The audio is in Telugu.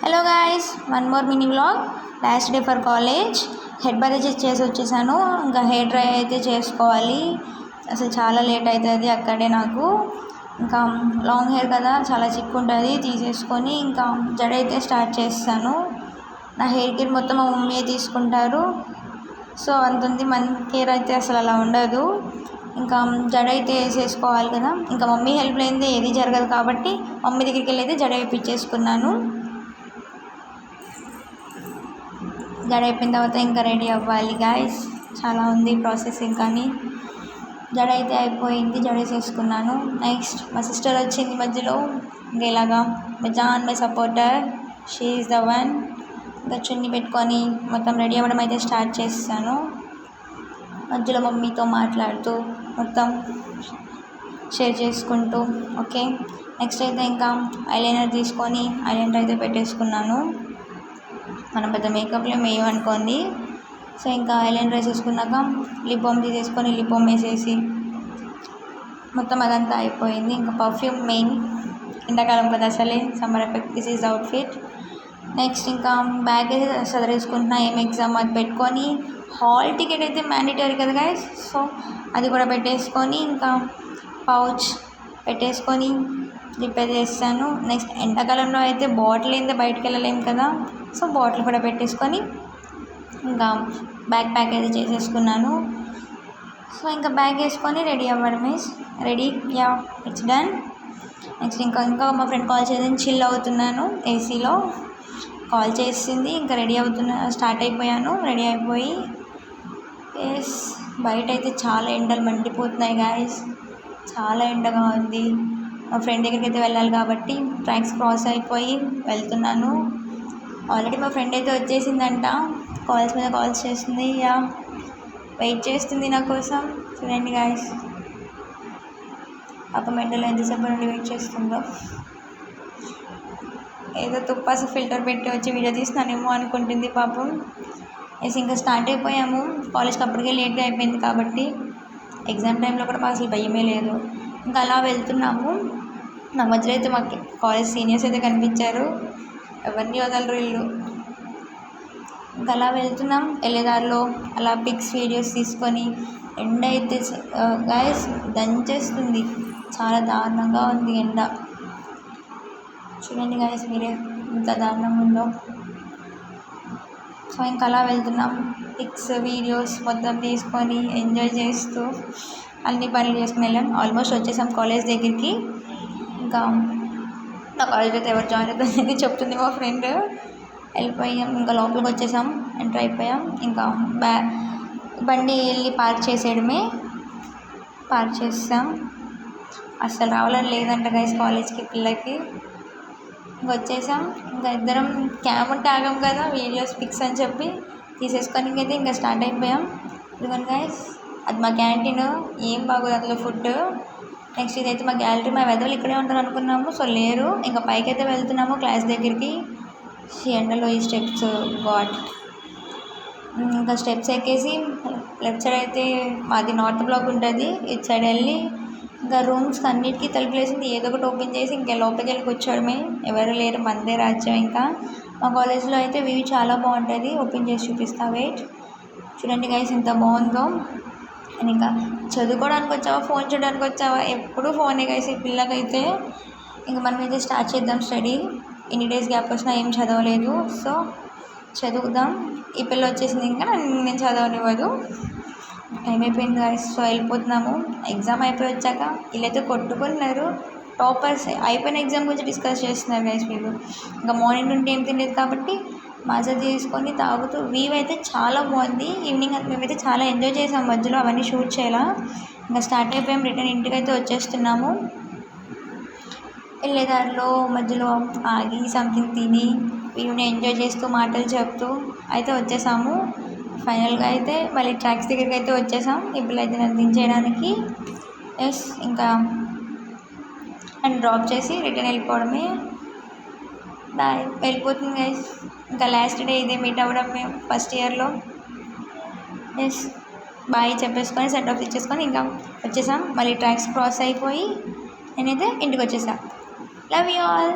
Hello guys, one more mini vlog. Last day for college. Head bath అయితే చేసి వచ్చేసాను. ఇంకా హెయిర్ డ్రై అయితే చేసుకోవాలి. అసలు చాలా లేట్ అవుతుంది అక్కడే నాకు. ఇంకా లాంగ్ హెయిర్ కదా, చాలా చిక్కు ఉంటుంది. తీసేసుకొని ఇంకా జడ అయితే స్టార్ట్ చేస్తాను. నా హెయిర్ కేర్ మొత్తం మా మమ్మీ తీసుకుంటారు. సో అంతుంది, మన కేర్ అయితే అసలు అలా ఉండదు. ఇంకా జడ అయితే వేసేసుకోవాలి కదా. ఇంకా మమ్మీ హెల్ప్ లేనిదే ఏది జరగదు కాబట్టి మమ్మీ దగ్గరికి వెళ్ళి అయితే జడ వేయించేసుకున్నాను. జడ అయిపోయిన తర్వాత ఇంకా రెడీ అవ్వాలి గాయస్. చాలా ఉంది ప్రాసెసింగ్, కానీ జడ అయితే అయిపోయింది. జడ వేసేసుకున్నాను. నెక్స్ట్ మా సిస్టర్ వచ్చింది మధ్యలో. ఇంకా ఇలాగా my supporter, she is the one. ఇంకా చున్నీ పెట్టుకొని మొత్తం రెడీ అవ్వడం అయితే స్టార్ట్ చేస్తాను. మధ్యలో మమ్మీతో మాట్లాడుతూ మొత్తం షేర్ చేసుకుంటూ. ఓకే, నెక్స్ట్ అయితే ఇంకా ఐలైనర్ తీసుకొని ఐలైనర్ అయితే పెట్టేసుకున్నాను. మనం పెద్ద మేకప్లో వేయమనుకోండి. సో ఇంకా ఐలైనర్ వేసేసుకున్నాక లిప్ బామ్ తీసేసుకొని లిప్ బామ్ వేసేసి మొత్తం అదంతా అయిపోయింది. ఇంకా పర్ఫ్యూమ్ మెయిన్, ఎండాకాలం కదా అసలే summer effect. This is outfit. Next ఇంకా బ్యాగ్ అయితే చదివేసుకుంటున్నా. ఏం ఎగ్జామ్ అది పెట్టుకొని, హాల్ టికెట్ అయితే మ్యాండేటరీ కదా గైస్. సో అది కూడా పెట్టేసుకొని ఇంకా పౌచ్ పెట్టేసుకొని జిప్ అయితే వేస్తాను. నెక్స్ట్ ఎండాకాలంలో అయితే బాటిల్ ఏందో బయటకు వెళ్ళలేము కదా. సో బాటిల్ కూడా పెట్టేసుకొని ఇంకా బ్యాగ్ ప్యాక్ అయితే చేసేసుకున్నాను. సో ఇంకా బ్యాగ్ వేసుకొని రెడీ అవ్వడమే. Ready, yeah, it's done. Next ఇంకా మా ఫ్రెండ్ కాల్ చేసి చిల్ అవుతున్నాను. ఏసీలో కాల్ చేసింది. ఇంకా రెడీ అవుతున్నా, స్టార్ట్ అయిపోయాను. రెడీ అయిపోయి ఎస్, బయట అయితే చాలా ఎండలు మండిపోతున్నాయి గాయస్. చాలా ఎండగా ఉంది. మా ఫ్రెండ్ దగ్గరికి అయితే వెళ్ళాలి కాబట్టి ట్రాక్స్ క్రాస్ అయిపోయి వెళ్తున్నాను. ఆల్రెడీ మా ఫ్రెండ్ అయితే వచ్చేసిందంట. కాల్స్ మీద కాల్స్ చేస్తుంది. యా, వెయిట్ చేస్తుంది నా కోసం. చూడండి గాయస్, పాపం ఎండలో ఎంతసేపు నుండి వెయిట్ చేస్తుందో. ఏదో తుప్పాసు ఫిల్టర్ పెట్టి వచ్చి వీడియో తీస్తున్నానేమో అనుకుంటుంది పాపం. ఎస్, ఇంకా స్టార్ట్ అయిపోయాము. కాలేజ్కి అప్పటికే లేట్గా అయిపోయింది కాబట్టి ఎగ్జామ్ టైంలో కూడా మాకు అసలు భయమే లేదు. ఇంకా అలా వెళ్తున్నాము. నా మధ్యలో అయితే మాకు కాలేజ్ సీనియర్స్ అయితే కనిపించారు. ఎవరిని వదలరు వీళ్ళు. ఇంకా అలా వెళ్తున్నాం. వెళ్ళేదారిలో అలా పిక్స్ వీడియోస్ తీసుకొని, ఎండ అయితే గాయస్ దంచేస్తుంది. చాలా దారుణంగా ఉంది ఎండ. చూడండి గాయస్ మీరే ఇంత దారుణంగా ఉందో. సో ఇంకా అలా వెళ్తున్నాం. పిక్స్ వీడియోస్ మొత్తం తీసుకొని ఎంజాయ్ చేస్తూ అన్ని పనులు చేసుకుని వెళ్ళాం. ఆల్మోస్ట్ వచ్చేసాం కాలేజ్ దగ్గరికి. ఇంకా నా కాలేజ్ అయితే ఎవరు జాయిన్ అవుతుంది చెప్తుంది మా ఫ్రెండ్. వెళ్ళిపోయాం. ఇంకా లోపలికి వచ్చేసాం, ఎంటర్ అయిపోయాం. ఇంకా బండి వెళ్ళి పార్క్ చేసేయడమే. పార్క్ చేస్తాం. అస్సలు రావాలని లేదంట గైస్ కాలేజ్కి పిల్లకి. ఇంకా వచ్చేసాం. ఇంకా ఇద్దరం క్యామ్ ఉంటే ఆగాం కదా, వీడియోస్ పిక్స్ అని చెప్పి తీసేసుకొని ఇంకైతే ఇంకా స్టార్ట్ అయిపోయాం. ఇదిగోండి గైస్, అది మా క్యాంటీన్. ఏం బాగోదు అందులో ఫుడ్. నెక్స్ట్ ఇదైతే మా గ్యాలరీ. మా వెదవులు ఇక్కడే ఉంటారు అనుకున్నాము, సో లేరు. ఇంకా పైకి అయితే వెళ్తున్నాము క్లాస్ దగ్గరికి. ఎండలో ఈ స్టెప్స్ గాడ్. ఇంకా స్టెప్స్ ఎక్కేసి లెఫ్ట్ సైడ్ అయితే మాది నార్త్ బ్లాక్ ఉంటుంది. ఇటు సైడ్ వెళ్ళి ఇంకా రూమ్స్కి అన్నిటికీ తలుపులు వేసింది. ఏదో ఒకటి ఓపెన్ చేసి ఇంకా లోపలికి వెళ్ళి కూర్చోవడమే. ఎవరు లేరు, మందే రాజ్యం. ఇంకా మా కాలేజ్లో అయితే వ్యూ చాలా బాగుంటుంది. ఓపెన్ చేసి చూపిస్తా, వెయిట్. చూడండి గైస్ ఎంత బాగుందో. అండ్ ఇంకా చదువుకోవడానికి వచ్చావా, ఫోన్ చూడడానికి వచ్చావా, ఎప్పుడు ఫోనే గైస్ ఈ పిల్లకైతే. ఇంకా మనమైతే స్టార్ట్ చేద్దాం స్టడీ. ఎన్ని డేస్ గ్యాప్ వచ్చినా ఏం చదవలేదు, సో చదువుదాం. ఈ పిల్ల వచ్చేసింది, ఇంకా నేను చదవనివ్వదు. టైం అయిపోయింది గాయస్. సో వెళ్ళిపోతున్నాము. ఎగ్జామ్ అయిపోయి వచ్చాక వీళ్ళైతే కొట్టుకున్నారు. టాపర్స్ అయిపోయిన ఎగ్జామ్ గురించి డిస్కస్ చేస్తున్నారు గైస్ వీళ్ళు. ఇంకా మార్నింగ్ నుండి ఏం తినలేదు కాబట్టి మాజా తీసుకొని తాగుతూ. వ్యూ అయితే చాలా బాగుంది. ఈవినింగ్ అది మేమైతే చాలా ఎంజాయ్ చేసాం. మధ్యలో అవన్నీ షూట్ చేయాలా. ఇంకా స్టార్ట్ అయిపోయాం. రిటర్న్ ఇంటికి అయితే వచ్చేస్తున్నాము. వెళ్ళేదారిలో మధ్యలో ఆగి సంథింగ్ తిని వ్యూని ఎంజాయ్ చేస్తూ మాటలు చెప్తూ అయితే వచ్చేసాము. ఫైనల్గా అయితే మళ్ళీ ట్రాక్స్ దగ్గరికి అయితే వచ్చేసాం. ఇప్పుడు అయితే నన్ను దించేయడానికి. ఎస్, ఇంకా అండ్ డ్రాప్ చేసి రిటర్న్ వెళ్ళిపోవడమే. బాయ్, వెళ్ళిపోతుంది గైస్. ఇంకా లాస్ట్ డే ఇదే మీట్ అవ్వడం మేము ఫస్ట్ ఇయర్లో. ఎస్, బాయ్ చెప్పేసుకొని సెట్ ఆఫ్ ఇచ్చేసుకొని ఇంకా వచ్చేసాం. మళ్ళీ ట్రాక్స్ క్రాస్ అయిపోయి నేనైతే ఇంటికి వచ్చేసాను. Love you all.